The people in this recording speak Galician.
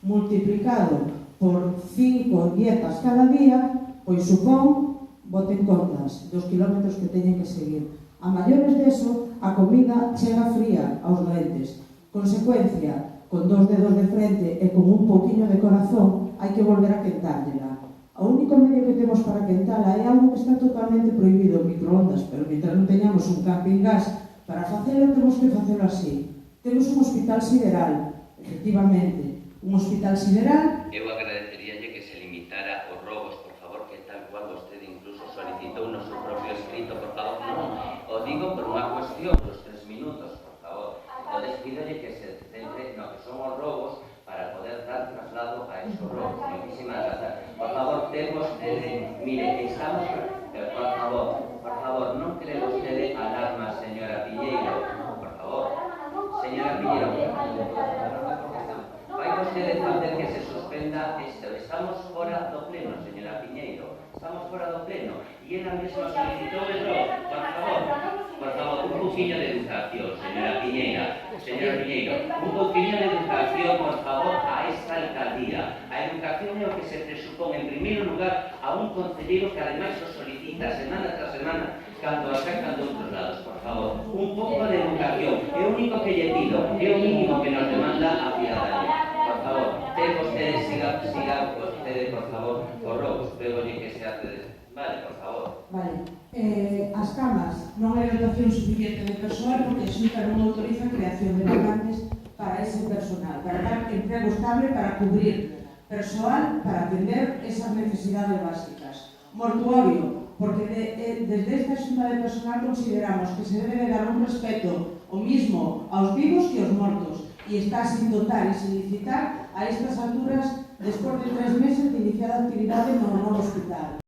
multiplicado por 5 dietas cada día, pois supón, boten contas dos kilómetros que teñen que seguir. A maiores deso, a comida chega fría aos doentes. Consecuencia, con 2 dedos de frente e con un pouquiño de corazón, hai que volver a quentárlela. O único medio que temos para quentala é algo que está totalmente prohibido, microondas, pero mientras non teñamos un camping gas para facelo, temos que facelo así. Temos un hospital sideral, efectivamente, un hospital sideral. Eu agradeceríalle que se limitara os robos, por favor, que tal cual vostede incluso solicitou no seu propio escrito, por favor, non, o digo por unha cuestión dos 3 minutos, por favor. Entonces, pídolle que se centre no que son os robos para poder dar traslado a esos robos. Muchísimas gracias. Por favor, temos, mire, estamos, por favor, non cree vostede alarma, señora Piñeiro, por favor. Señora Piñeiro, vai vostede facer que se suspenda isto. Estamos fora do pleno, señora Piñeiro. Estamos fora do pleno. E ela mesma solicitou el robo. Por favor, un pouquinho de educación, señora Piñeira. Señora Piñeiro, un pouquinho de educación, por favor, a esta alcaldía. A educación é o que se presupón, en primeiro lugar, a un concelleiro que ademais o solicita semana tras semana cando acercan de outros lados, por favor. Un pouco de educación. É o único que lle pido, é o mínimo que nos demanda a cidadanía. Por favor, siga vostede, por favor, os robos. Pego-lle que se hace. Vale, por favor. Vale. As camas non hai dotación suficiente de persoal porque a Xunta non autoriza a creación de vacantes para ese personal, para dar emprego estable para cubrir persoal para atender esas necesidades básicas. Mortuorio, porque desde esta Xunta de Personal consideramos que se debe dar un respeto o mismo aos vivos que aos mortos e está sin dotar e sin licitar a estas alturas despois de 3 meses de iniciada actividade no novo hospital.